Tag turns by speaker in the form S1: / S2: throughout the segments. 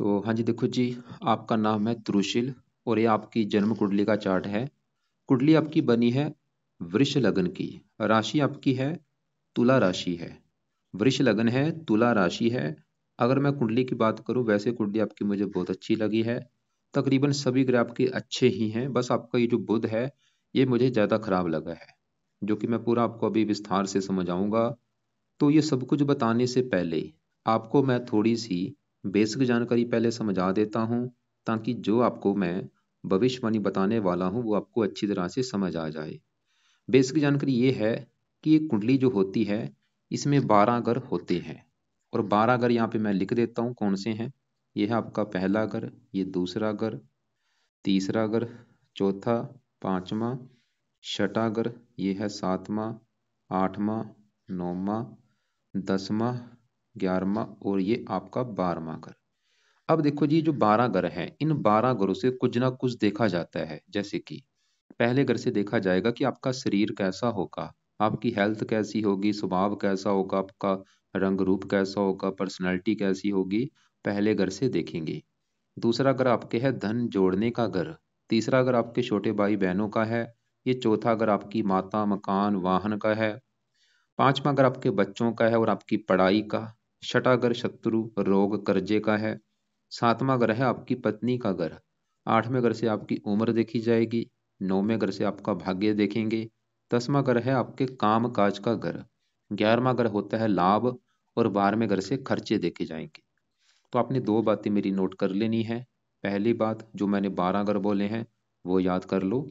S1: तो हाँ जी, देखो जी, आपका नाम है त्रुशिल और ये आपकी जन्म कुंडली का चार्ट है। कुंडली आपकी बनी है वृष लग्न की। राशि आपकी है तुला राशि है। वृष लग्न है, तुला राशि है। अगर मैं कुंडली की बात करूं, वैसे कुंडली आपकी मुझे बहुत अच्छी लगी है। तकरीबन सभी ग्रह आपके अच्छे ही हैं, बस आपका ये जो बुध है ये मुझे ज़्यादा खराब लगा है, जो कि मैं पूरा आपको अभी विस्तार से समझाऊंगा। तो ये सब कुछ बताने से पहले आपको मैं थोड़ी सी बेसिक जानकारी पहले समझा देता हूँ, ताकि जो आपको मैं भविष्यवाणी बताने वाला हूँ वो आपको अच्छी तरह से समझ आ जाए। बेसिक जानकारी ये है कि ये कुंडली जो होती है इसमें 12 घर होते हैं, और 12 घर यहाँ पे मैं लिख देता हूँ कौन से हैं। ये है आपका पहला घर, ये दूसरा घर, तीसरा घर, चौथा, पांचवा, छठा घर, ये है सातवां, आठवां, नौवां, 10वां, 11वां और ये आपका 12वां घर। अब देखो जी, जो 12 घर हैं, इन 12 घरों से कुछ ना कुछ देखा जाता है। जैसे कि पहले घर से देखा जाएगा कि आपका शरीर कैसा होगा, आपकी हेल्थ कैसी होगी, स्वभाव कैसा होगा, आपका रंग रूप कैसा होगा, पर्सनैलिटी कैसी होगी, पहले घर से देखेंगे। दूसरा घर आपके है धन जोड़ने का घर। तीसरा घर आपके छोटे भाई बहनों का है। ये चौथा घर आपकी माता, मकान, वाहन का है। पांचवा घर आपके बच्चों का है और आपकी पढ़ाई का। छठा घर शत्रु, रोग, कर्जे का है। सातवां घर है आपकी पत्नी का घर। आठवें घर से आपकी उम्र देखी जाएगी। नौवें घर से आपका भाग्य देखेंगे। 10वां घर है आपके काम काज का घर। 11वां घर होता है लाभ, और 12वें घर से खर्चे देखे जाएंगे। तो आपने दो बातें मेरी नोट कर लेनी है। पहली बात, जो मैंने 12 घर बोले हैं वो याद कर लो,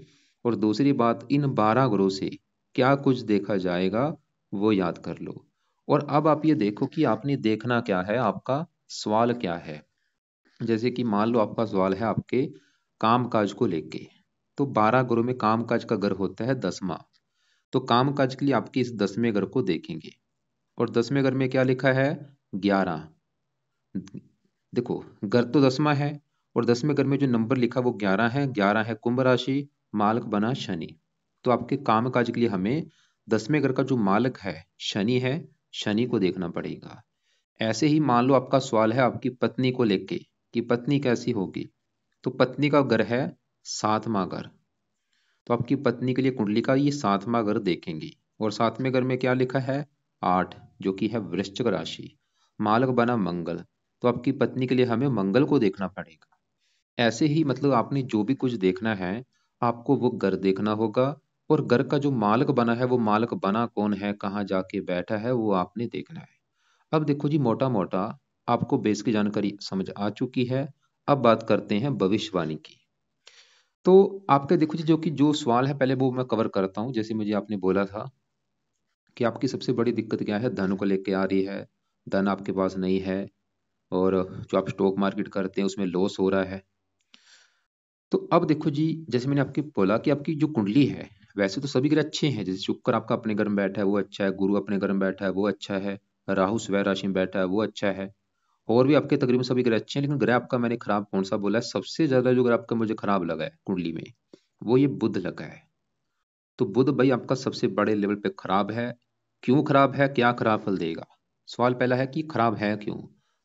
S1: और दूसरी बात, इन 12 घरों से क्या कुछ देखा जाएगा वो याद कर लो। और अब आप ये देखो कि आपने देखना क्या है, आपका सवाल क्या है। जैसे कि मान लो आपका सवाल है आपके काम काज को लेके, तो 12 घरों में काम काज का घर होता है 10वां। तो काम काज के लिए आपके इस 10वें घर को देखेंगे, और 10वें घर में क्या लिखा है, 11। देखो, घर तो 10वां है, और 10वें घर में जो नंबर लिखा वो 11 है। 11 है कुंभ राशि, मालक बना शनि। तो आपके काम काज के लिए हमें 10वें घर का जो मालक है शनि है, शनि को देखना पड़ेगा। ऐसे ही मान लो आपका सवाल है आपकी पत्नी को लेके कि पत्नी कैसी होगी, तो पत्नी का घर है 7वां घर। तो आपकी पत्नी के लिए कुंडली का ये 7वां घर देखेंगे, और 7वें घर में क्या लिखा है, 8, जो कि है वृश्चिक राशि, मालक बना मंगल। तो आपकी पत्नी के लिए हमें मंगल को देखना पड़ेगा। ऐसे ही मतलब आपने जो भी कुछ देखना है, आपको वो घर देखना होगा, और घर का जो मालक बना है वो मालक बना कौन है, कहाँ जाके बैठा है, वो आपने देखना है। अब देखो जी, मोटा मोटा आपको बेसिक जानकारी समझ आ चुकी है। अब बात करते हैं भविष्यवाणी की। तो आपके देखो जी, जो कि जो सवाल है पहले वो मैं कवर करता हूँ। जैसे मुझे आपने बोला था कि आपकी सबसे बड़ी दिक्कत क्या है, धन को लेके आ रही है, धन आपके पास नहीं है, और जो आप स्टॉक मार्केट करते हैं उसमें लॉस हो रहा है। तो अब देखो जी, जैसे मैंने आपकी बोला कि आपकी जो कुंडली है, वैसे तो सभी ग्रह अच्छे हैं। जैसे शुक्र आपका अपने घर में बैठा है वो अच्छा है, गुरु अपने घर में बैठा है वो अच्छा है, राहु स्वय राशि में बैठा है वो अच्छा है, और भी आपके तकरीबन सभी ग्रह अच्छे हैं। लेकिन ग्रह आपका मैंने खराब कौन सा बोला है, सबसे ज्यादा जो ग्रह आपका मुझे खराब लगा है कुंडली में, वो ये बुध लगा है। तो बुध भाई आपका सबसे बड़े लेवल पे खराब है। क्यों खराब है, क्या खराब फल देगा। सवाल पहला है कि खराब है क्यों।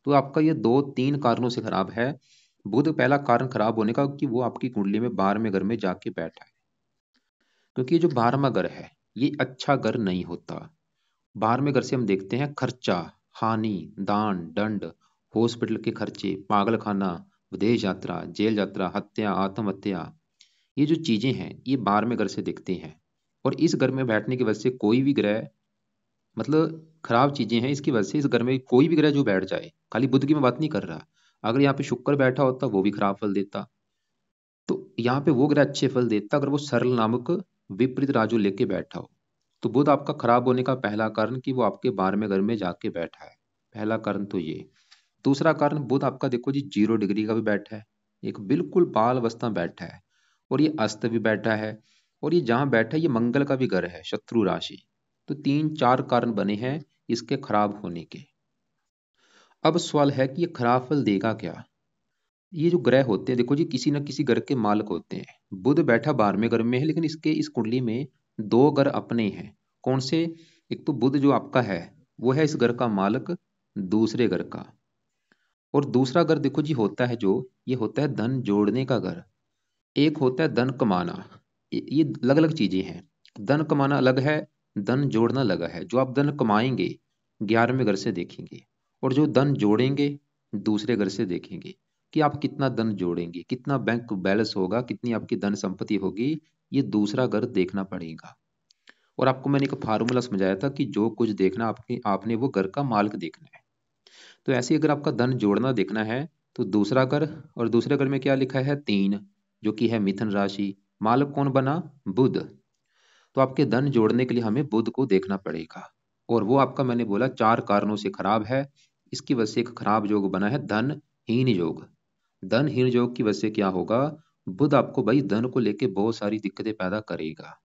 S1: तो आपका ये दो तीन कारणों से खराब है। बुध पहला कारण खराब होने का कि वो आपकी कुंडली में 12वें घर में जाके बैठा है। क्योंकि ये जो 12वां घर है ये अच्छा घर नहीं होता। 12वें घर से हम देखते हैं खर्चा, हानि, दान दंड, हॉस्पिटल के खर्चे, पागल खाना, विदेश यात्रा, जेल यात्रा, हत्या, आत्महत्या, ये जो चीजें हैं ये 12वें घर से दिखती हैं। और इस घर में बैठने की वजह से कोई भी ग्रह, मतलब खराब चीजें हैं इसकी वजह से, इस घर में कोई भी ग्रह जो बैठ जाए, खाली बुध की मैं बात नहीं कर रहा, अगर यहाँ पे शुक्र बैठा होता वो भी खराब फल देता। तो यहाँ पे वो ग्रह अच्छे फल देता अगर वो सरल नामक विपरीत राजू लेके बैठा हो। तो बुध आपका खराब होने का पहला कारण कि वो आपके 12वें घर में जाके बैठा है, पहला कारण तो ये। दूसरा कारण, बुध आपका देखो जी 0 डिग्री का भी बैठा है, एक बिल्कुल बाल अवस्था में बैठा है, और ये अस्त भी बैठा है, और ये जहां बैठा है ये मंगल का भी घर है, शत्रु राशि। तो तीन चार कारण बने हैं इसके खराब होने के। अब सवाल है कि ये खराब फल देगा क्या। ये जो ग्रह होते हैं देखो जी, किसी न किसी घर के मालक होते हैं। बुध बैठा 12वें घर में है, लेकिन इसके इस कुंडली में दो घर अपने हैं। कौन से, एक तो बुध जो आपका है वो है इस घर का मालक दूसरे घर का, और दूसरा घर देखो जी होता है जो, ये होता है धन जोड़ने का घर। एक होता है धन कमाना। ये अलग अलग चीजें हैं। धन कमाना अलग है, धन जोड़ना अलग है। जो आप धन कमाएंगे 11वें घर से देखेंगे, और जो धन जोड़ेंगे दूसरे घर से देखेंगे, कि आप कितना धन जोड़ेंगे, कितना बैंक बैलेंस होगा, कितनी आपकी धन संपत्ति होगी, ये दूसरा घर देखना पड़ेगा। और आपको मैंने एक फार्मूला समझाया था कि जो कुछ देखना आपके आपने वो घर का मालिक देखना है। तो ऐसे ही अगर आपका धन जोड़ना देखना है तो दूसरा घर, और दूसरे घर में क्या लिखा है 3, जो कि है मिथुन राशि। मालिक कौन बना, बुध। तो आपके धन जोड़ने के लिए हमें बुध को देखना पड़ेगा। और वो आपका मैंने बोला 4 कारणों से खराब है। इसकी वजह से एक खराब योग बना है धनहीन योग। धनहीन योग की वजह से क्या होगा, बुध आपको भाई धन को लेके बहुत सारी दिक्कतें पैदा करेगा।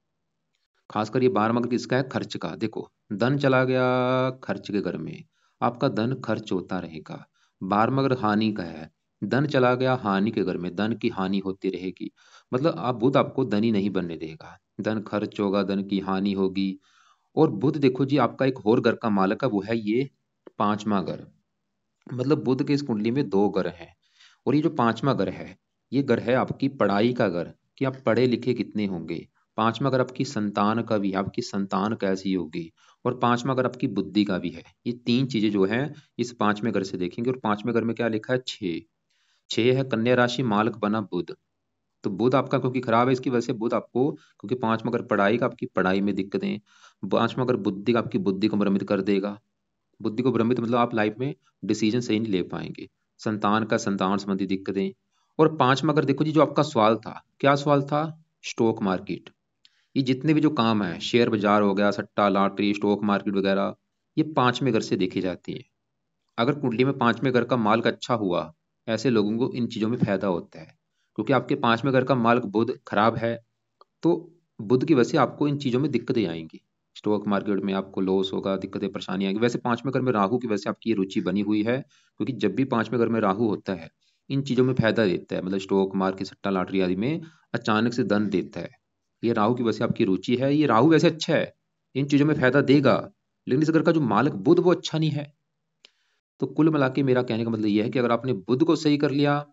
S1: खासकर ये 12वां घर किसका है, खर्च का। देखो धन चला गया खर्च के घर में, आपका धन खर्च होता रहेगा। 12वां घर हानि का है, धन चला गया हानि के घर में, धन की हानि होती रहेगी। मतलब आप बुध आपको धनी नहीं बनने देगा, धन खर्च होगा, धन की हानि होगी। और बुध देखो जी आपका एक और घर का मालक है, वो है ये 5वां घर। मतलब बुध के इस कुंडली में 2 घर हैं। और ये जो 5वां घर है, ये घर है आपकी पढ़ाई का घर, कि आप पढ़े लिखे कितने होंगे। 5वां घर आपकी संतान का भी है, आपकी संतान कैसी होगी। और 5वां घर आपकी बुद्धि का भी है। ये 3 चीजें जो हैं इस 5वें घर से देखेंगे। और 5वें घर में क्या लिखा है 6, 6 है कन्या राशि, मालक बना बुध। तो बुध आपका क्योंकि खराब है, इसकी वजह से बुध आपको, क्योंकि 5वां घर पढ़ाई का, आपकी पढ़ाई में दिक्कतें। 5वां घर बुद्धि का, आपकी बुद्धि को भ्रमित कर देगा। बुद्धि को भ्रमित मतलब आप लाइफ में डिसीजन सही नहीं ले पाएंगे। संतान का, संतान संबंधी दिक्कतें। और 5वां अगर देखो जी, जो आपका सवाल था, क्या सवाल था, स्टॉक मार्केट। ये जितने भी जो काम है, शेयर बाजार हो गया, सट्टा लॉटरी, स्टॉक मार्केट वगैरह, ये 5वें घर से देखी जाती है। अगर कुंडली में 5वें घर का मार्ग अच्छा हुआ, ऐसे लोगों को इन चीजों में फायदा होता है। क्योंकि आपके 5वें घर का मार्ग बुध खराब है, तो बुध की वजह से आपको इन चीजों में दिक्कतें आएंगी। स्टॉक मार्केट में आपको लॉस होगा, दिक्कतें परेशानी आएंगी। वैसे 5वें घर में राहु की वजह से आपकी ये रुचि बनी हुई है, क्योंकि जब भी 5वें घर में राहु होता है, इन चीजों में फायदा देता है। मतलब स्टॉक मार्केट, सट्टा लॉटरी आदि में अचानक से धन देता है। ये राहु की वजह से आपकी रुचि है। ये राहु वैसे अच्छा है, इन चीजों में फायदा देगा, लेकिन इस घर का जो मालिक बुध वो अच्छा नहीं है। तो कुल मिला के मेरा कहने का मतलब यह है कि अगर आपने बुध को सही कर लिया,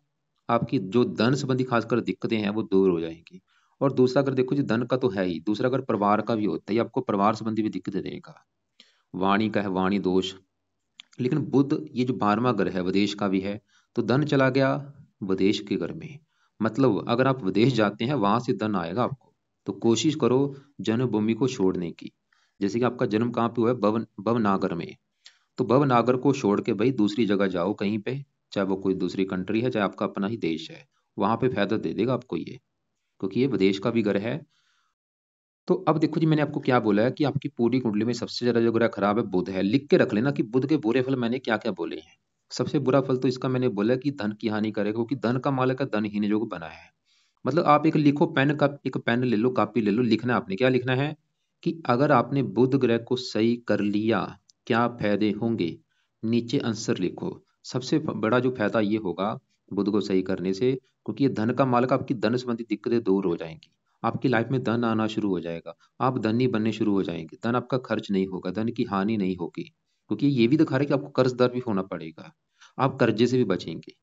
S1: आपकी जो धन संबंधी खासकर दिक्कतें हैं वो दूर हो जाएंगी। और दूसरा अगर देखो जी, धन का तो है ही, दूसरा अगर परिवार का भी होता है, ये आपको परिवार संबंधी भी दिक्कतें देगा। वाणी का है, वाणी दोष। लेकिन बुध ये जो 12वां घर है, विदेश का भी है। तो धन चला गया विदेश के घर में, मतलब अगर आप विदेश जाते हैं वहां से धन आएगा आपको। तो कोशिश करो जन्मभूमि को छोड़ने की। जैसे कि आपका जन्म कहाँ पे हुआ है, भवनागर में। तो भवनागर को छोड़ के भाई दूसरी जगह जाओ कहीं पे, चाहे वो कोई दूसरी कंट्री है, चाहे आपका अपना ही देश है। वहां पे फायदा दे देगा आपको ये, क्योंकि ये विदेश का भी घर है। तो अब देखो जी, मैंने आपको क्या बोला है कि आपकी पूरी कुंडली में सबसे ज्यादा जो ग्रह खराब है बुध है। लिख के रख लेना कि बुध के बुरे फल मैंने क्या क्या बोले हैं। सबसे बुरा फल तो इसका मैंने बोला कि धन की हानि करेगा, क्योंकि धन का मालक है, धनहीन योग बना है। मतलब आप एक लिखो, पेन का एक पेन ले लो, कॉपी ले लो, लिखना है आपने, क्या लिखना है कि अगर आपने बुध ग्रह को सही कर लिया, क्या फायदे होंगे, नीचे आंसर लिखो। सबसे बड़ा जो फायदा ये होगा बुध को सही करने से, क्योंकि ये धन का मालक, आपकी धन संबंधी दिक्कतें दूर हो जाएंगी। आपकी लाइफ में धन आना शुरू हो जाएगा, आप धनी बनने शुरू हो जाएंगे, धन आपका खर्च नहीं होगा, धन की हानि नहीं होगी। क्योंकि ये भी दिखा रहा है कि आपको कर्जदार भी होना पड़ेगा, आप कर्जे से भी बचेंगे।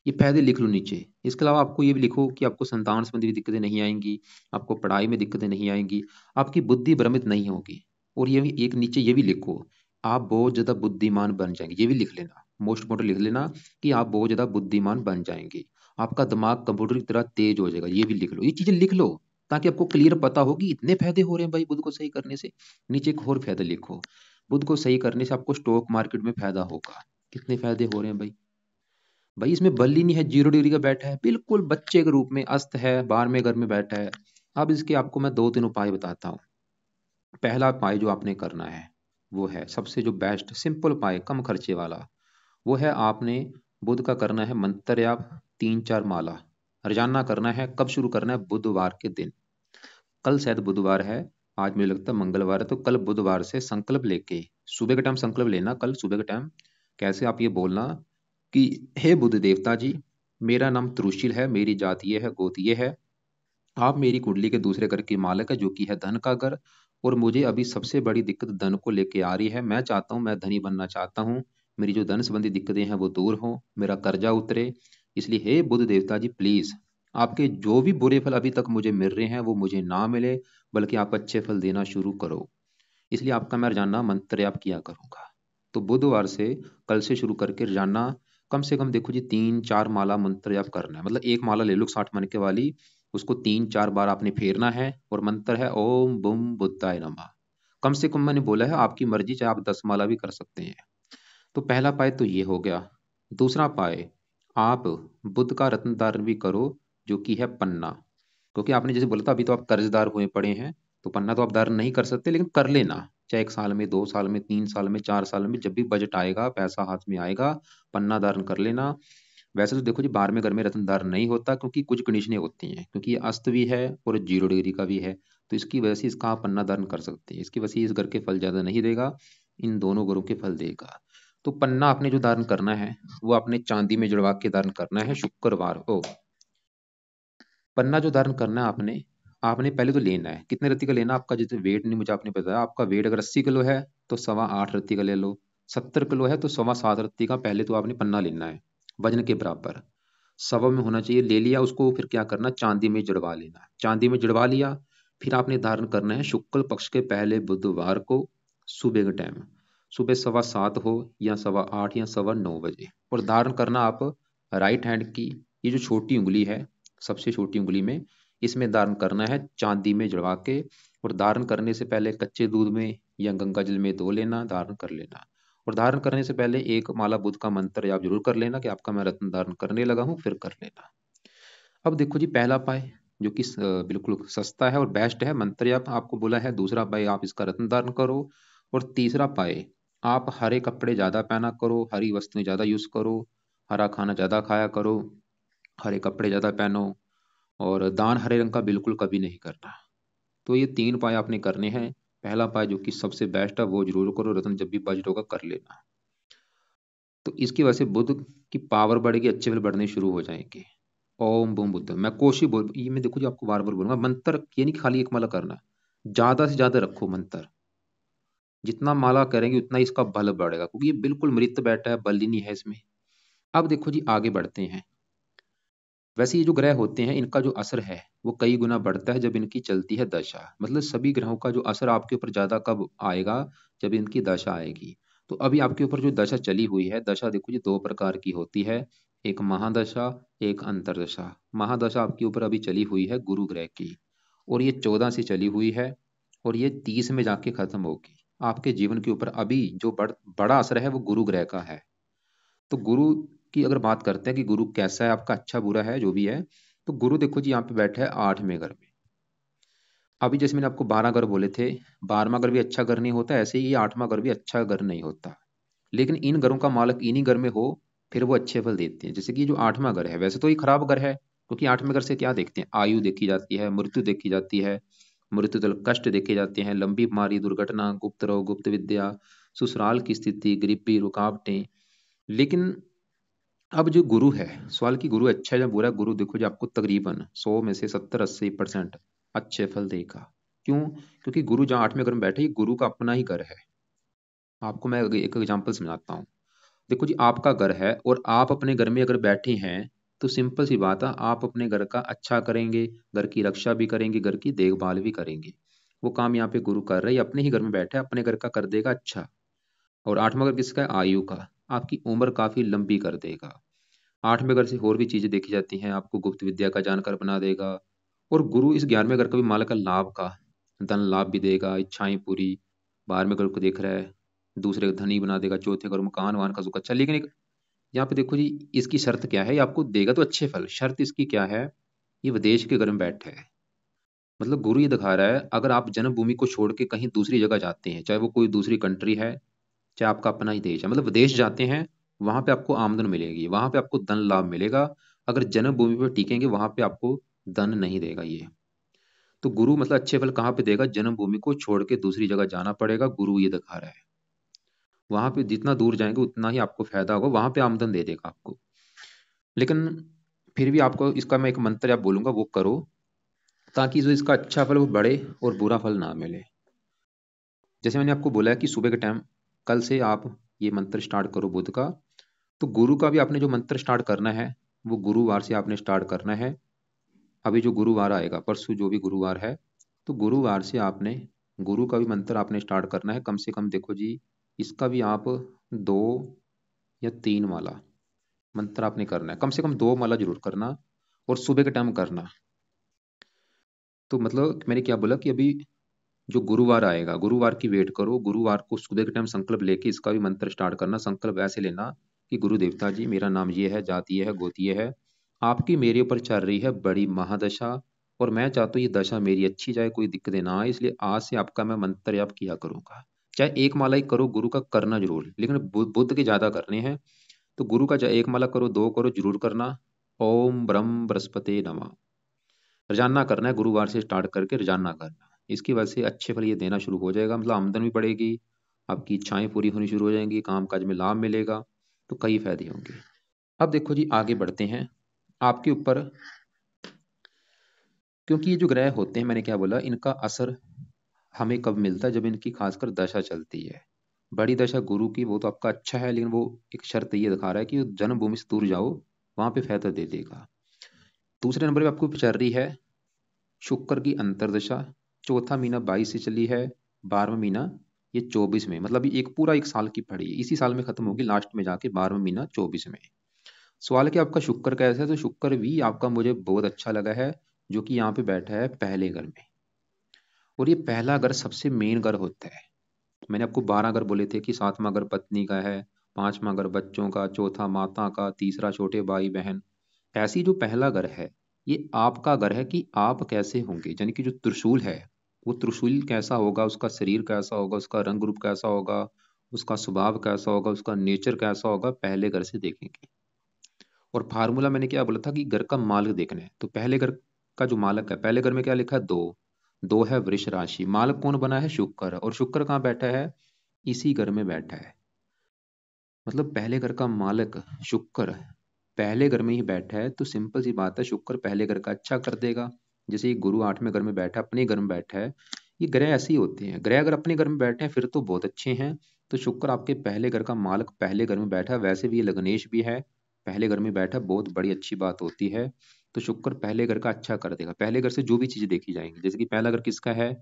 S1: ये फायदे लिख लो नीचे। इसके अलावा आपको ये भी लिखो कि आपको संतान संबंधी भी दिक्कतें नहीं आएंगी, आपको पढ़ाई में दिक्कतें नहीं आएंगी, आपकी बुद्धि भ्रमित नहीं होगी। और ये भी एक नीचे ये भी लिखो, आप बहुत ज्यादा बुद्धिमान बन जाएंगे। ये भी लिख लेना, मोस्ट इम्पोर्टेंट लिख लेना कि आप बहुत ज्यादा बुद्धिमान बन जाएंगे। आपका दिमाग कंप्यूटर की तरह तेज हो जाएगा। ये भी लिख लो, ये चीजें लिख लो, ताकि आपको क्लियर पता हो कि इतने फायदे हो रहे हैं भाई बुध को सही करने से। नीचे एक और फायदा लिखो, बुध को सही करने से आपको स्टॉक मार्केट में फायदा होगा। कितने फायदे हो रहे हैं भाई, भाई इसमें बल ही नहीं है, 0 डिग्री का बैठा है, बिल्कुल बच्चे के रूप में अस्त है, 12वें घर में बैठा है। अब इसके आपको मैं 2-3 उपाय बताता हूँ। पहला उपाय जो आपने करना है वो है सबसे जो बेस्ट सिंपल उपाय, कम खर्चे वाला। वो है आपने बुध का करना है मंत्र जाप 3-4 माला रोजाना करना है। कब शुरू करना है, बुधवार के दिन। कल शायद बुधवार है, आज मुझे लगता है मंगलवार है, तो कल बुधवार से संकल्प लेके सुबह के टाइम संकल्प लेना, कल सुबह के टाइम। कैसे, आप ये बोलना कि हे बुध देवता जी, मेरा नाम त्रुशील है, मेरी जाति ये है, गोत्र ये है। आप मेरी कुंडली के दूसरे घर की मालक है, जो कि है धन का घर। और मुझे अभी सबसे बड़ी दिक्कत धन को लेके आ रही है। मैं चाहता हूँ, मैं धनी बनना चाहता हूँ। मेरी जो धन संबंधी दिक्कतें हैं वो दूर हों, मेरा कर्जा उतरे। इसलिए हे बुध देवता जी प्लीज आपके जो भी बुरे फल अभी तक मुझे मिल रहे हैं वो मुझे ना मिले, बल्कि आप अच्छे फल देना शुरू करो। इसलिए आपका मैं रोजाना मंत्र जाप किया करूंगा। तो बुधवार से, कल से शुरू करके रोजाना कम से कम देखो जी 3-4 माला मंत्र जाप करना है। मतलब एक माला ले लो 60 मन के वाली, उसको 3-4 बार आपने फेरना है, और मंत्र है ओम बुम बुद्धाय नमः। कम से कम मैंने बोला है, आपकी मर्जी, चाहे आप 10 माला भी कर सकते हैं। तो पहला पाए तो ये हो गया। दूसरा पाए, आप बुद्ध का रत्न धारण भी करो, जो कि है पन्ना। क्योंकि आपने जैसे बोला था अभी तो आप कर्जदार हुए पड़े हैं, तो पन्ना तो आप धारण नहीं कर सकते, लेकिन कर लेना। चाहे 1 साल में, 2 साल में, 3 साल में, 4 साल में, जब भी बजट आएगा, पैसा हाथ में आएगा, पन्ना धारण कर लेना। वैसे तो देखो जी 12वें घर में रत्न धारण नहीं होता, क्योंकि कुछ कंडीशनें होती हैं, क्योंकि ये अस्त भी है और 0 डिग्री का भी है। तो इसकी वजह से इसका आप पन्ना धारण कर सकते हैं। इसकी वजह से इस घर के फल ज्यादा नहीं देगा, इन दोनों घरों के फल देगा। तो पन्ना आपने जो धारण करना है वो आपने चांदी में जड़वा के धारण करना है शुक्रवार को। पन्ना जो धारण करना है आपने, आपने पहले तो लेना है, कितने रत्ती का लेना है, आपका जैसे वेट नहीं मुझे आपने बताया, आपका वेट अगर 80 किलो है तो 8.25 रत्ती का ले लो। 70 किलो है तो 7.25 रत्ती का पहले तो आपने पन्ना लेना है, वजन के बराबर। सवा में होना चाहिए, ले लिया उसको, फिर क्या करना, चांदी में जड़वा लेना। चांदी में जड़वा लिया, फिर आपने धारण करना है शुक्ल पक्ष के पहले बुधवार को, सुबह के टाइम, सुबह 7:15 हो या 8:15 या 9:15 बजे। और धारण करना आप राइट हैंड की, ये जो छोटी उंगली है, सबसे छोटी उंगली में, इसमें धारण करना है चांदी में जड़वा के। और धारण करने से पहले कच्चे दूध में या गंगा जल में धो लेना, धारण कर लेना। और धारण करने से पहले एक माला बुद्ध का मंत्र आप जरूर कर लेना कि आपका मैं रत्न धारण करने लगा हूं, फिर कर लेना। अब देखो जी पहला पाए, जो कि बिल्कुल सस्ता है और बेस्ट है, मंत्र आप आपको बोला है। दूसरा पाए आप इसका रत्न धारण करो। और तीसरा पाए, आप हरे कपड़े ज्यादा पहना करो, हरी वस्तुएं ज्यादा यूज करो, हरा खाना ज्यादा खाया करो, हरे कपड़े ज्यादा पहनो, और दान हरे रंग का बिल्कुल कभी नहीं करना। तो ये 3 पाए आपने करने हैं। पहला पाए जो कि सबसे बेस्ट है वो जरूर करो, रत्न जब भी बजट होगा कर लेना। तो इसकी वजह से बुद्ध की पावर बढ़ेगी, अच्छे फल बढ़ने शुरू हो जाएंगे। ओम बूम बुद्ध, मैं कोशिश बोल, ये मैं देखो जी आपको बार बार बोलूंगा, मंत्र ये नहीं खाली एक माला करना, ज्यादा से ज्यादा रखो मंत्र। जितना माला करेंगे उतना इसका बल बढ़ेगा, क्योंकि ये बिल्कुल मृत बैठा है, बल ही नहीं है इसमें। अब देखो जी आगे बढ़ते हैं। वैसे ये जो ग्रह होते हैं इनका जो असर है वो कई गुना बढ़ता है जब इनकी चलती है दशा। मतलब सभी ग्रहों का जो असर आपके ऊपर ज्यादा कब आएगा, जब इनकी दशा आएगी। तो अभी आपके ऊपर जो दशा चली हुई है, दशा देखो जी 2 प्रकार की होती है, एक महादशा, एक अंतरदशा। महादशा आपके ऊपर अभी चली हुई है गुरु ग्रह की, और ये 14 से चली हुई है, और ये 30 में जाके खत्म होगी। आपके जीवन के ऊपर अभी जो बड़ा असर है वो गुरु ग्रह का है। तो गुरु की अगर बात करते हैं कि गुरु कैसा है आपका, अच्छा बुरा है जो भी है, तो गुरु देखो जी यहाँ पे बैठा है 8वें घर में। अभी जैसे मैंने आपको 12 घर बोले थे, 12वां घर भी अच्छा घर नहीं होता, ऐसे ही 8वां घर भी अच्छा घर नहीं होता। लेकिन इन घरों का मालक इन्हीं घर में हो, फिर वो अच्छे फल देते हैं। जैसे कि जो 8वां घर है, वैसे तो ये खराब घर है, क्योंकि 8वें घर से क्या देखते हैं, आयु देखी जाती है, मृत्यु देखी जाती है, मृत्यु तल कष्ट देखे जाते हैं, लंबी बीमारी, दुर्घटना, गुप्त रोग, गुप्त विद्या, ससुराल की स्थिति, गरीबी, रुकावटें। लेकिन अब जो गुरु है, सवाल की गुरु अच्छा है या बुरा है, गुरु देखो जी आपको तकरीबन 100 में से 70-80% अच्छे फल देगा। क्यों? क्योंकि गुरु जहाँ 8वें घर में बैठे, ये गुरु का अपना ही घर है। आपको मैं एक एग्जांपल समझाता हूँ। देखो जी आपका घर है और आप अपने घर में अगर बैठे हैं, तो सिंपल सी बात है, आप अपने घर का अच्छा करेंगे, घर की रक्षा भी करेंगे, घर की देखभाल भी करेंगे। वो काम यहाँ पे गुरु कर रहे हैं, अपने ही घर में बैठे है, अपने घर का कर देगा अच्छा। और 8वां घर किसका है, आयु का, आपकी उम्र काफी लंबी कर देगा। 8वें घर से और भी चीजें देखी जाती हैं, आपको गुप्त विद्या का जानकार बना देगा। और गुरु इस 11वें घर का भी मालक है, लाभ का, धन लाभ भी देगा, इच्छाएं पूरी। 12वें घर को देख रहा है, दूसरे का धनी बना देगा, चौथे घर मकान वान का सुख अच्छा। लेकिन एक यहाँ पे देखो जी, इसकी शर्त क्या है, ये आपको देगा तो अच्छे फल, शर्त इसकी क्या है, ये विदेश के घर में बैठा है। मतलब गुरु ये दिखा रहा है, अगर आप जन्मभूमि को छोड़ के कहीं दूसरी जगह जाते हैं, चाहे वो कोई दूसरी कंट्री है, चाहे आपका अपना ही देश है, मतलब विदेश जाते हैं, वहां पे आपको आमदन मिलेगी, वहां पे आपको धन लाभ मिलेगा। अगर जन्मभूमि पे टिकेंगे, वहां पे आपको धन नहीं देगा ये। तो गुरु मतलब अच्छे फल कहाँ पे देगा, जन्मभूमि को छोड़ के दूसरी जगह जाना पड़ेगा, गुरु ये दिखा रहा है। वहां पे जितना दूर जाएंगे उतना ही आपको फायदा होगा, वहां पे आमदन दे देगा आपको। लेकिन फिर भी आपको इसका मैं एक मंत्र आप बोलूंगा वो करो, ताकि जो इसका अच्छा फल वो बढ़े और बुरा फल ना मिले। जैसे मैंने आपको बोला है कि सुबह के टाइम, कल से आप ये मंत्र स्टार्ट करो बुध का। तो गुरु का भी आपने जो मंत्र स्टार्ट करना है वो गुरुवार से आपने स्टार्ट करना है। अभी जो गुरुवार आएगा, परसों जो भी गुरुवार है, तो गुरुवार से आपने गुरु का भी मंत्र आपने स्टार्ट करना है। कम से कम देखो जी, इसका भी आप 2 या 3 माला मंत्र आपने करना है। कम से कम 2 माला जरूर करना, और सुबह के टाइम करना। तो मतलब मैंने क्या बोला कि अभी जो गुरुवार आएगा, गुरुवार की वेट करो। गुरुवार को सुबह के टाइम संकल्प लेके इसका भी मंत्र स्टार्ट करना। संकल्प ऐसे लेना कि गुरु देवता जी, मेरा नाम ये है, जाति ये है, गोत्र ये है, आपकी मेरे ऊपर चल रही है बड़ी महादशा, और मैं चाहता हूँ ये दशा मेरी अच्छी जाए, कोई दिक्कतें ना आए, इसलिए आज से आपका मैं मंत्र जाप किया करूंगा। चाहे 1 माला ही करो, गुरु का करना जरूर, लेकिन बुद्ध के ज्यादा करने हैं। तो गुरु का चाहे 1 माला करो, 2 करो, जरूर करना। ओम ब्रह्म बृहस्पति नमः, रोजाना करना है। गुरुवार से स्टार्ट करके रोजाना करना। इसकी वजह से अच्छे फल ये देना शुरू हो जाएगा। मतलब आमदन भी बढ़ेगी, आपकी इच्छाएं पूरी होनी शुरू हो जाएंगी, काम काज में लाभ मिलेगा, तो कई फायदे होंगे। अब देखो जी, आगे बढ़ते हैं। आपके ऊपर, क्योंकि ये जो ग्रह होते हैं, मैंने क्या बोला, इनका असर हमें कब मिलता है, जब इनकी खासकर दशा चलती है। बड़ी दशा गुरु की, वो तो आपका अच्छा है, लेकिन वो एक शर्त ये दिखा रहा है कि जन्मभूमि से दूर जाओ, वहां पे फायदा दे देगा। दूसरे नंबर पे आपको चल रही है शुक्र की अंतरदशा। चौथा महीना 22 से चली है, 12वां महीना ये 24 में, मतलब ये एक पूरा 1 साल की पड़ी है, इसी साल में खत्म होगी लास्ट में जाके, 12वां महीना 24 में। सवाल है कि आपका शुक्र कैसा है, तो शुक्र भी आपका मुझे बहुत अच्छा लगा है, जो कि यहाँ पे बैठा है पहले घर में। और ये पहला घर सबसे मेन घर होता है। मैंने आपको 12 घर बोले थे कि 7वां घर पत्नी का है, 5वां घर बच्चों का, चौथा माता का, तीसरा छोटे भाई बहन। ऐसी जो पहला घर है, ये आपका घर है कि आप कैसे होंगे, यानी कि जो त्रिशूल है, वो त्रिशूल कैसा होगा, उसका शरीर कैसा होगा, उसका रंग रूप कैसा होगा, उसका स्वभाव कैसा होगा, उसका नेचर कैसा होगा, पहले घर से देखेंगे। और फार्मूला मैंने क्या बोला था कि घर का मालिक देखना है। तो पहले घर का जो मालिक है, पहले घर में क्या लिखा है, 2। 2 है वृष राशि, मालिक कौन बना है, शुक्र। और शुक्र कहाँ बैठा है, इसी घर में बैठा है। मतलब पहले घर का मालिक शुक्र पहले घर में ही बैठा है, तो सिंपल सी बात है, शुक्र पहले घर का अच्छा कर देगा। जैसे ये गुरु 8वें घर में बैठा, अपने घर में बैठा है। ये ग्रह ऐसे ही होते हैं, ग्रह अगर अपने घर में बैठे हैं फिर तो बहुत अच्छे हैं। तो शुक्र आपके पहले घर का मालिक पहले घर में बैठा है, वैसे भी ये लग्नेश भी है, पहले घर में बैठा, बहुत बड़ी अच्छी बात होती है। तो शुक्र पहले घर का अच्छा कर देगा। पहले घर से जो भी चीजें देखी जाएंगी, जैसे कि पहला घर किसका है,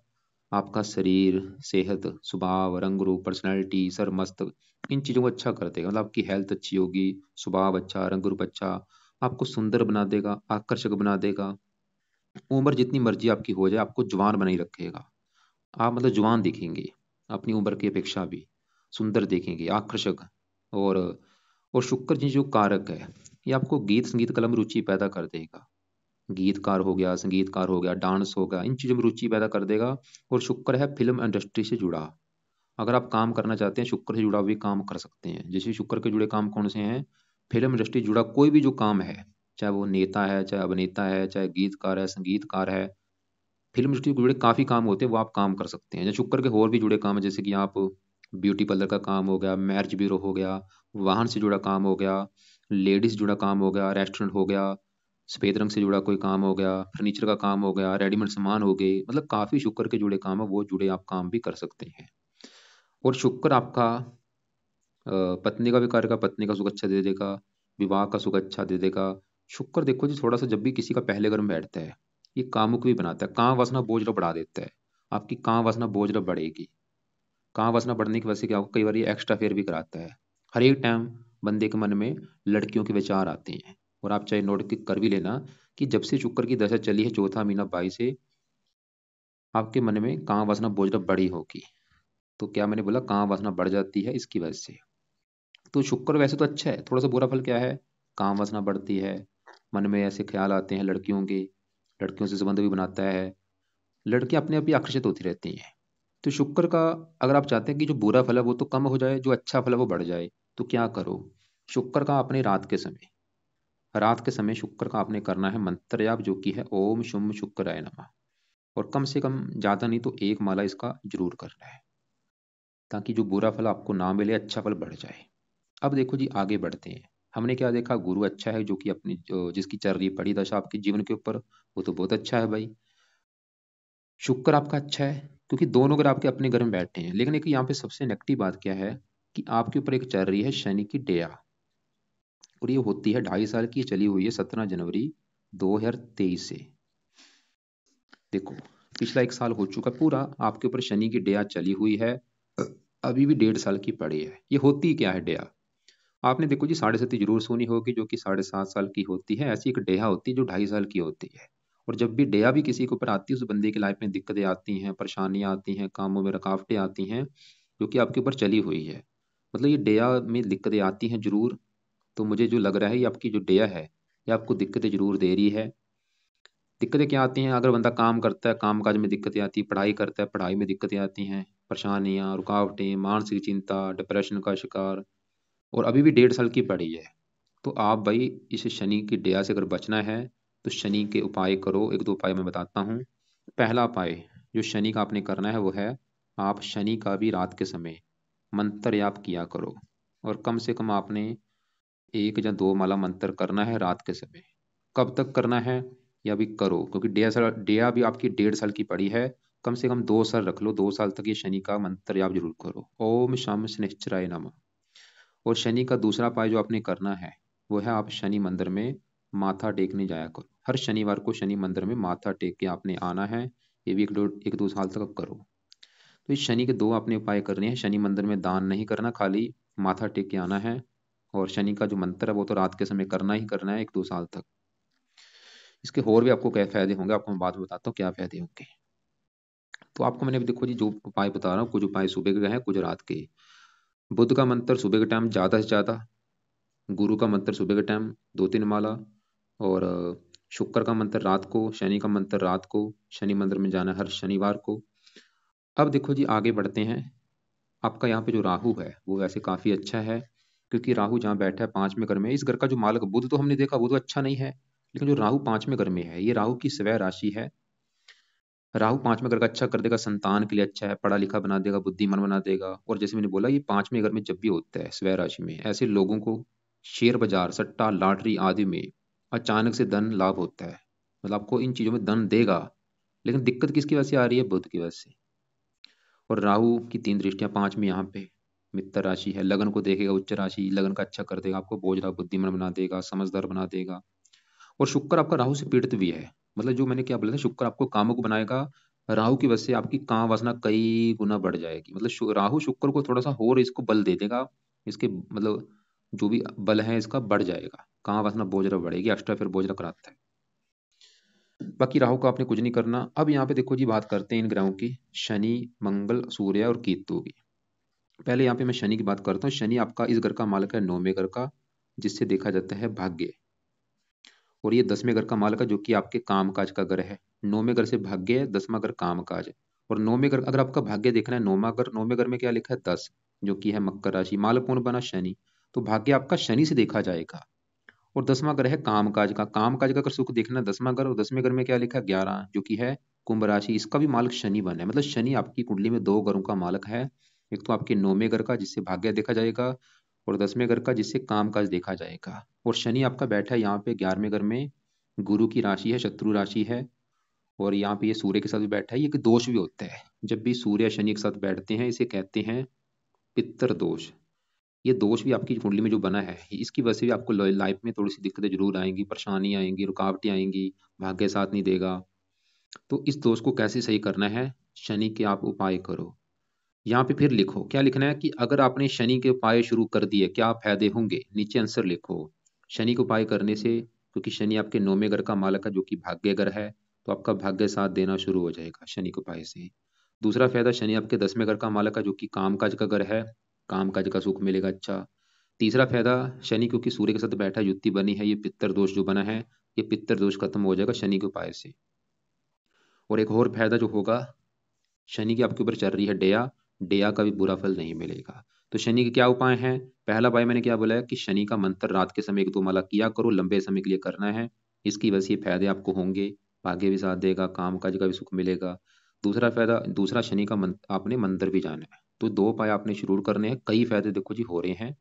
S1: आपका शरीर, सेहत, स्वभाव, रंग रूप, पर्सनैलिटी, सर मस्तक, इन चीज़ों को अच्छा कर देगा। मतलब आपकी हेल्थ अच्छी होगी, स्वभाव अच्छा, रंग रूप अच्छा, आपको सुंदर बना देगा, आकर्षक बना देगा। उम्र जितनी मर्जी आपकी हो जाए, आपको जवान बनाई रखेगा। आप मतलब जवान दिखेंगे, अपनी उम्र की अपेक्षा भी सुंदर दिखेंगे, आकर्षक। और और शुक्र जी जो कारक है, ये आपको गीत संगीत कला में रुचि पैदा कर देगा। गीतकार हो गया, संगीतकार हो गया, डांस हो गया, इन चीज़ों में रुचि पैदा कर देगा। और शुक्र है फिल्म इंडस्ट्री से जुड़ा। अगर आप काम करना चाहते हैं, शुक्र से जुड़ा हुआ काम कर सकते हैं। जैसे शुक्र के जुड़े काम कौन से हैं, फिल्म इंडस्ट्री जुड़ा कोई भी जो काम है, चाहे वो नेता है, चाहे अभिनेता है, चाहे गीतकार है, संगीतकार है, फिल्म इंडस्ट्री से जुड़े काफ़ी काम होते हैं, वो आप काम कर सकते हैं। जैसे शुक्र के और भी जुड़े काम है, जैसे कि आप ब्यूटी पार्लर का काम हो गया, मैरिज ब्यूरो हो गया, वाहन से जुड़ा काम हो गया, लेडीज जुड़ा काम हो गया, रेस्टोरेंट हो गया, सफेद रंग से जुड़ा कोई काम हो गया, फर्नीचर का काम हो गया, रेडीमेड सामान हो गए, मतलब काफी शुक्र के जुड़े काम है, वो जुड़े आप काम भी कर सकते हैं। और शुक्र आपका पत्नी का भी कार्य का, पत्नी का सुख अच्छा दे देगा, विवाह का सुख अच्छा दे देगा। शुक्र देखो जी, थोड़ा सा जब भी किसी का पहले घर में बैठता है, ये कामुक भी बनाता है, काम वासना बोझ बढ़ा देता है। आपकी काम वासना बोझ बढ़ेगी। काम वासना बढ़ने की वजह से क्या होगा, कई बार ये एक्स्ट्रा फेयर भी कराता है। हर एक टाइम बंदे के मन में लड़कियों के विचार आते हैं। और आप चाहे नोट कर भी लेना कि जब से शुक्र की दशा चली है, चौथा महीना 22 से, आपके मन में काम वासना बोझ बढ़ी होगी। तो क्या मैंने बोला, काम वासना बढ़ जाती है इसकी वजह से। तो शुक्र वैसे तो अच्छा है, थोड़ा सा बुरा फल क्या है, काम वासना बढ़ती है, मन में ऐसे ख्याल आते हैं लड़कियों के, लड़कियों से संबंध भी बनाता है, लड़कियां अपने आप ही आकर्षित होती रहती हैं। तो शुक्र का, अगर आप चाहते हैं कि जो बुरा फल है वो तो कम हो जाए, जो अच्छा फल है वो बढ़ जाए, तो क्या करो, शुक्र का आपने रात के समय शुक्र का आपने करना है मंत्र जाप, जो कि है ओम शुम शुक्राय नमः। और कम से कम ज्यादा नहीं तो 1 माला इसका जरूर करना है, ताकि जो बुरा फल आपको ना मिले, अच्छा फल बढ़ जाए। अब देखो जी, आगे बढ़ते हैं। हमने क्या देखा, गुरु अच्छा है, जो कि अपनी जिसकी चल रही पड़ी दशा आपके जीवन के ऊपर, वो तो बहुत अच्छा है भाई। शुक्र आपका अच्छा है, क्योंकि दोनों ग्रह आपके अपने घर में बैठे हैं। लेकिन एक यहाँ पे सबसे नेगेटिव बात क्या है, कि आपके ऊपर एक चल रही है शनि की डेया, और ये होती है 2.5 साल की, चली हुई है 17 जनवरी 2023 से। देखो, पिछला 1 साल हो चुका पूरा, आपके ऊपर शनि की डेया चली हुई है, अभी भी 1.5 साल की पड़ी है। ये होती क्या है डेया? आपने देखो जी 7.5 जरूर सुनी होगी, जो कि 7.5 साल की होती है। ऐसी एक डेया होती है जो 2.5 साल की होती है। और जब भी डेया भी किसी के ऊपर आती है, उस बंदे की लाइफ में दिक्कतें आती हैं, परेशानियां आती हैं, कामों में रुकावटें आती हैं, जो कि आपके ऊपर चली हुई है। मतलब ये डेया में दिक्कतें आती हैं जरूर। तो मुझे जो लग रहा है, ये आपकी जो डेया है, ये आपको दिक्कतें जरूर दे रही है। दिक्कतें क्या आती हैं? अगर बंदा काम करता है, काम काज में दिक्कतें आती है, पढ़ाई करता है, पढ़ाई में दिक्कतें आती हैं, परेशानियां, रुकावटें, मानसिक चिंता, डिप्रेशन का शिकार, और अभी भी 1.5 साल की पड़ी है। तो आप भाई इस शनि की डेया से अगर बचना है, तो शनि के उपाय करो। एक दो उपाय मैं बताता हूँ। पहला उपाय जो शनि का आपने करना है वो है, आप शनि का भी रात के समय मंत्र याप किया करो। और कम से कम आपने 1 या 2 माला मंत्र करना है रात के समय। कब तक करना है? या भी करो, क्योंकि 1.5 साल डेया भी आपकी 1.5 साल की पड़ी है। कम से कम 2 साल रख लो, 2 साल तक ये शनि का मंत्र याप जरूर करो। ओम शम शनिश्चराय नमः। और शनि का दूसरा उपाय जो आपने करना है, वो है आप शनि मंदिर में माथा टेकने जाया करो। हर शनिवार को शनि मंदिर में माथा टेक के आपने आना है। ये भी 1-2 साल तक आप करो। तो इस शनि के दो आपने उपाय करने हैं। शनि मंदिर में दान नहीं करना, खाली माथा टेक के आना है। और शनि का जो मंत्र है वो तो रात के समय करना ही करना है 1-2 साल तक। इसके और भी आपको क्या फायदे होंगे, आपको मैं बाद में बताता हूँ क्या फायदे होंगे। तो आपको मैंने देखो जी जो उपाय बता रहा हूँ, कुछ उपाय सुबह के हैं, कुछ रात के। बुध का मंत्र सुबह के टाइम ज्यादा से ज्यादा, गुरु का मंत्र सुबह के टाइम 2-3 माला, और शुक्र का मंत्र रात को, शनि का मंत्र रात को। शनि मंदिर में जाना है हर शनिवार को। अब देखो जी आगे बढ़ते हैं। आपका यहाँ पे जो राहु है वो वैसे काफी अच्छा है, क्योंकि राहु जहाँ बैठा है 5वें घर में। इस घर का जो मालक बुध तो हमने देखा वो तो अच्छा नहीं है, लेकिन जो राहु 5वें घर में है, ये राहु की स्वय राशि है। राहु 5वें घर का अच्छा कर देगा, संतान के लिए अच्छा है, पढ़ा लिखा बना देगा, बुद्धिमान बना देगा। और जैसे मैंने बोला, ये 5वें घर में जब भी होता है स्वय राशि में, ऐसे लोगों को शेयर बाजार, सट्टा, लॉटरी आदि में अचानक से धन लाभ होता है। मतलब आपको इन चीजों में धन देगा, लेकिन दिक्कत किसकी वजह से आ रही है? बुध की वजह से। और राहु की 3 दृष्टियां 5 में यहाँ पे मित्र राशि है, लगन को देखेगा, उच्च राशि, लगन का अच्छा कर देगा, आपको बोझ बुद्धिमान बना देगा, समझदार बना देगा। और शुक्र आपका राहु से पीड़ित भी है। मतलब जो मैंने क्या बोला था, शुक्र आपको कामुक बनाएगा। राहु की वजह से आपकी काम वासना कई गुना बढ़ जाएगी। मतलब राहु शुक्र को थोड़ा सा और इसको बल दे देगा। इसके मतलब जो भी बल है इसका बढ़ जाएगा, काम वासना बोझ बढ़ेगी, एक्स्ट्रा फिर बोझ कराता है। बाकी राहु का आपने कुछ नहीं करना। अब यहाँ पे देखो जी, बात करते हैं इन ग्रहों की, शनि, मंगल, सूर्य और केतु की। पहले यहाँ पे मैं शनि की बात करता हूँ। शनि आपका इस घर का मालिक है 9वें घर का, जिससे देखा जाता है भाग्य। और ये 10वें घर का मालिक है, जो कि आपके काम काज का घर है। 9वें घर से भाग्य है, 10वां घर काम काज है। और 9वें घर, अगर आपका भाग्य देखना है, 9वें घर में क्या लिखा है? 10, जो कि है मकर राशि। मालक कौन बना? शनि। तो भाग्य आपका शनि से देखा जाएगा। और 10वां घर है काम काज का। काम काज का अगर सुख देखना है 10वां घर, और 10वें घर में क्या लिखा है? 11, जो कि है कुंभ राशि। इसका भी मालिक शनि बना है। मतलब शनि आपकी कुंडली में दो घरों का मालिक है। एक तो आपके 9वें घर का, जिससे भाग्य देखा जाएगा, और 10वें घर का, जिससे काम काज देखा जाएगा। और शनि आपका बैठा है यहाँ पे 11वें घर में, गुरु की राशि है, शत्रु राशि है। और यहाँ पे ये सूर्य के साथ भी बैठा है। ये एक दोष भी होता है, जब भी सूर्य शनि के साथ बैठते हैं, इसे कहते हैं पितर दोष। ये दोष भी आपकी कुंडली में जो बना है, इसकी वजह से भी आपको लाइफ में थोड़ी सी दिक्कतें जरूर आएंगी, परेशानी आएंगी, रुकावटें आएंगी, भाग्य साथ नहीं देगा। तो इस दोष को कैसे सही करना है? शनि के आप उपाय करो। यहाँ पे फिर लिखो, क्या लिखना है कि अगर आपने शनि के उपाय शुरू कर दिए, क्या फायदे होंगे? नीचे आंसर लिखो। शनि के उपाय करने से, क्योंकि शनि आपके 9वें घर का मालक है, जो कि भाग्य घर है, तो आपका भाग्य साथ देना शुरू हो जाएगा शनि के उपाय से। दूसरा फायदा, शनि आपके 10वें घर का मालक है, जो कि काम काज का घर है, काम काज का सुख मिलेगा अच्छा। तीसरा फायदा, शनि क्योंकि सूर्य के साथ बैठा, युति बनी है, ये पित्तर दोष जो बना है, ये पित्तर दोष खत्म हो जाएगा शनि के उपाय से। और एक और फायदा जो होगा, शनि की आपके ऊपर चल रही है डेया, डेया का भी बुरा फल नहीं मिलेगा। तो शनि के क्या उपाय हैं? पहला उपाय मैंने क्या बोला है कि शनि का मंत्र रात के समय 1-2 माला किया करो, लंबे समय के लिए करना है। इसकी वजह से फायदे आपको होंगे, भाग्य भी साथ देगा, काम काज का भी सुख मिलेगा। दूसरा फायदा, दूसरा शनि का मंत्र, आपने मंदिर भी जाना है। तो 2 उपाय आपने शुरू करने हैं, कई फायदे देखो जी हो रहे हैं।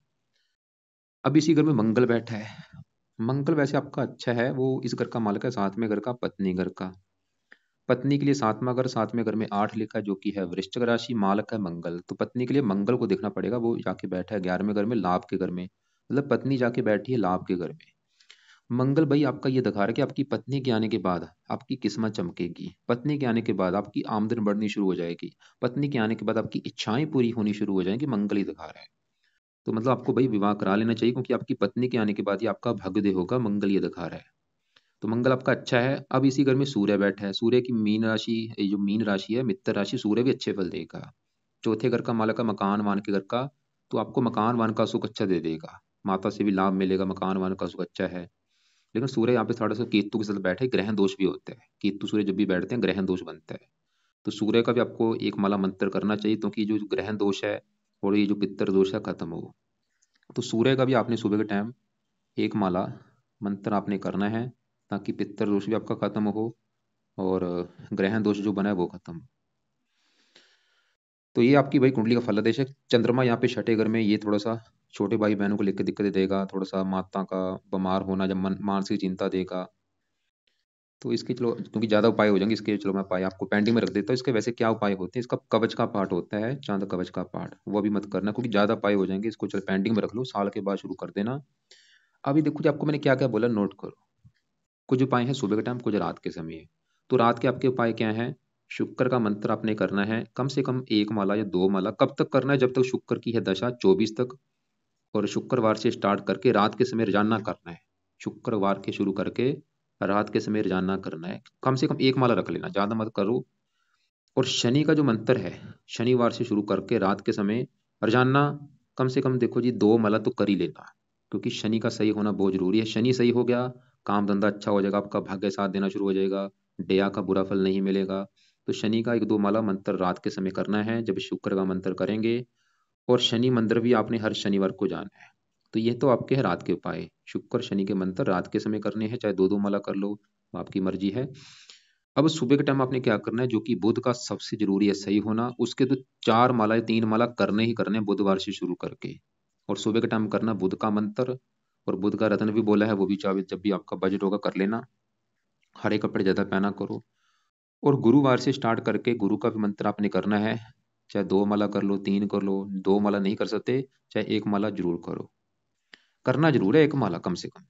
S1: अब इसी घर में मंगल बैठा है। मंगल वैसे आपका अच्छा है, वो इस घर का मालिक है, 7वें घर का, पत्नी घर का। पत्नी के लिए सातवां घर, सातवें घर में 8 लिखा है जो कि है वृश्चिक राशि, मालक है मंगल, तो पत्नी के लिए मंगल को देखना पड़ेगा, वो जाके बैठा है 11वें घर में, लाभ के घर में, मतलब पत्नी जाके बैठी है लाभ के घर में। मंगल भाई आपका ये दिखा रहा है कि आपकी पत्नी के आने के बाद आपकी किस्मत चमकेगी, पत्नी के आने के बाद आपकी आमदन बढ़नी शुरू हो जाएगी, पत्नी के आने के बाद आपकी इच्छाएं पूरी होनी शुरू हो जाएंगी, मंगल ही दिखा रहा है। तो मतलब आपको भाई विवाह करा लेना चाहिए, क्योंकि आपकी पत्नी के आने के बाद ही आपका भाग्योदय होगा, मंगल ये दिखा रहा है। तो मंगल आपका अच्छा है। अब इसी घर में सूर्य बैठा है, सूर्य की मीन राशि, ये जो मीन राशि है मित्र राशि, सूर्य भी अच्छे फल देगा। चौथे घर का मालक है मकान वान के घर का, तो आपको मकान वान का सुख अच्छा दे देगा, माता से भी लाभ मिलेगा, मकान वान का सुख अच्छा है। लेकिन सूर्य यहाँ पे थोड़ा सा केतु के साथ बैठे, ग्रहण दोष भी होते हैं, केतु सूर्य जब भी बैठते हैं ग्रहण दोष बनता है। तो सूर्य का भी आपको एक माला मंत्र करना चाहिए, क्योंकि जो ग्रहण दोष है और ये जो पितर दोष है खत्म हो। तो सूर्य का भी आपने सुबह के टाइम एक माला मंत्र आपने करना है, ताकि पितर दोष भी आपका खत्म हो और ग्रहण दोष जो बना है वो खत्म हो। तो ये आपकी भाई कुंडली का फलादेश है। चंद्रमा यहाँ पे छठे घर में, ये थोड़ा सा छोटे भाई बहनों को लेकर दिक्कत देगा, थोड़ा सा माता का बीमार होना, जब मानसिक चिंता देगा। तो इसके चलो, क्योंकि ज्यादा उपाय हो जाएंगे इसके, चलो मैं उपाय आपको पेंडिंग में रख देता हूँ। इसके वैसे क्या उपाय होते हैं, इसका कवच का पाठ होता है, चांद कवच का पाठ, वो अभी मत करना क्योंकि ज्यादा उपाय हो जाएंगे, इसको चलो पेंडिंग में रख लो, साल के बाद शुरू कर देना। अभी देखो जी आपको मैंने क्या क्या बोला, नोट करो। कुछ उपाय हैं सुबह के टाइम, कुछ रात के समय। तो रात के आपके उपाय क्या है, शुक्र का मंत्र आपने करना है कम से कम 1 माला या 2 माला। कब तक करना है, जब तक शुक्र की है दशा 24 तक, और शुक्रवार से स्टार्ट करके रात के समय रोजाना करना है। शुक्रवार के शुरू करके रात के समय रोजाना करना है, कम से कम 1 माला रख लेना, ज्यादा मत करो। और शनि का जो मंत्र है, शनिवार से शुरू करके रात के समय रोजाना कम से कम देखो जी 2 माला तो कर ही लेना, क्योंकि शनि का सही होना बहुत जरूरी है। शनि सही हो गया, काम धंधा अच्छा हो जाएगा, आपका भाग्य साथ देना शुरू हो जाएगा, दया का बुरा फल नहीं मिलेगा। तो शनि का 1-2 माला मंत्र रात के समय करना है जब शुक्र का मंत्र करेंगे। और शनि मंदिर भी आपने हर शनिवार को जाना है। तो ये तो आपके है रात के उपाय, शुक्र शनि के मंत्र रात के समय करने हैं, चाहे 2-2 माला कर लो, आपकी मर्जी है। अब सुबह के टाइम आपने क्या करना है, जो कि बुध का सबसे जरूरी है सही होना, उसके तो 4 माला या 3 माला करने ही करने, बुधवार से शुरू करके। और सुबह के टाइम करना बुध का मंत्र, और बुध का रत्न भी बोला है, वो भी चाहे जब भी आपका बजट होगा कर लेना। हरे कपड़े ज्यादा पहना करो। और गुरुवार से स्टार्ट करके गुरु का भी मंत्र आपने करना है, चाहे 2 माला कर लो, 3 कर लो, 2 माला नहीं कर सकते चाहे 1 माला जरूर करो, करना जरूर है 1 माला कम से कम।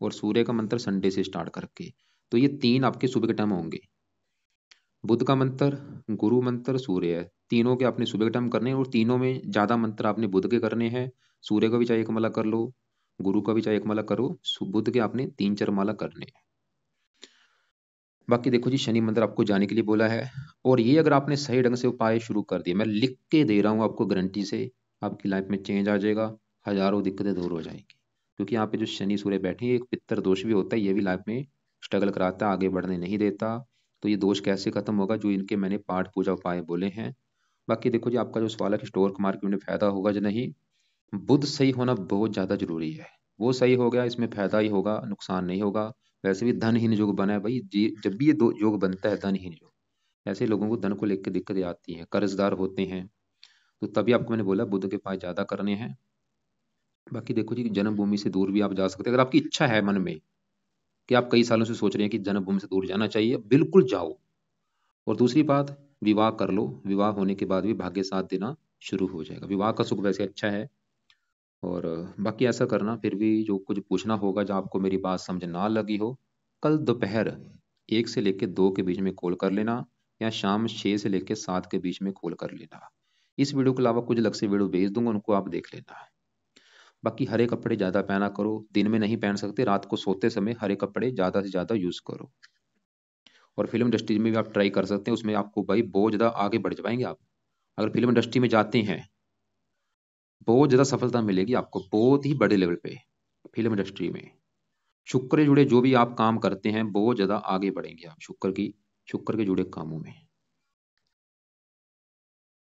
S1: और सूर्य का मंत्र संडे से स्टार्ट करके। तो ये 3 आपके सुबह के टाइम होंगे, बुध का मंत्र, गुरु मंत्र, सूर्य है, तीनों के आपने सुबह के टाइम करने हैं। और तीनों में ज्यादा मंत्र आपने बुध के करने हैं, सूर्य का भी चाहे 1 माला कर लो, गुरु का भी चाहे 1 माला करो, बुध के आपने 3-4 माला करने हैं। बाकी देखो जी शनि मंदिर आपको जाने के लिए बोला है, और ये अगर आपने सही ढंग से उपाय शुरू कर दिए, मैं लिख के दे रहा हूँ आपको गारंटी से, आपकी लाइफ में चेंज आ जाएगा, हजारों दिक्कतें दूर हो जाएंगी। क्योंकि यहाँ पे जो शनि सूर्य बैठे हैं, एक पितर दोष भी होता है, ये भी लाइफ में स्ट्रगल कराता है, आगे बढ़ने नहीं देता। तो ये दोष कैसे खत्म होगा, जो इनके मैंने पाठ पूजा उपाय बोले हैं। बाकी देखो जी आपका जो सवाल है कि स्टॉक मार्केट में फायदा होगा या नहीं, बुध सही होना बहुत ज्यादा जरूरी है। वो सही हो गया, इसमें फायदा ही होगा, नुकसान नहीं होगा। वैसे भी धनहीन योग बना है भाई जी, जब भी ये दो योग बनता है धनहीन योग, ऐसे लोगों को धन को लेकर दिक्कतें आती हैं, कर्जदार होते हैं। तो तभी आपको मैंने बोला बुध के पास ज्यादा करने हैं। बाकी देखो जी जन्मभूमि से दूर भी आप जा सकते हैं, अगर आपकी इच्छा है मन में कि आप कई सालों से सोच रहे हैं कि जन्मभूमि से दूर जाना चाहिए, बिल्कुल जाओ। और दूसरी बात, विवाह कर लो, विवाह होने के बाद भी भाग्य साथ देना शुरू हो जाएगा, विवाह का सुख वैसे अच्छा है। और बाकी ऐसा करना, फिर भी जो कुछ पूछना होगा, जब आपको मेरी बात समझ ना लगी हो, कल दोपहर 1 से लेकर 2 के बीच में कॉल कर लेना, या शाम 6 से लेकर 7 के बीच में कॉल कर लेना। इस वीडियो के अलावा कुछ अलग से वीडियो भेज दूंगा, उनको आप देख लेना। बाकी हरे कपड़े ज्यादा पहना करो, दिन में नहीं पहन सकते, रात को सोते समय हरे कपड़े ज्यादा से ज्यादा यूज करो। और फिल्म इंडस्ट्री में भी आप ट्राई कर सकते हैं, उसमें आपको भाई बहुत ज्यादा आगे बढ़ जाएंगे आप। अगर फिल्म इंडस्ट्री में जाते हैं, बहुत ज्यादा सफलता मिलेगी आपको, बहुत ही बड़े लेवल पे फिल्म इंडस्ट्री में। शुक्र से जुड़े जो भी आप काम करते हैं, बहुत ज्यादा आगे बढ़ेंगे आप शुक्र के जुड़े कामों में।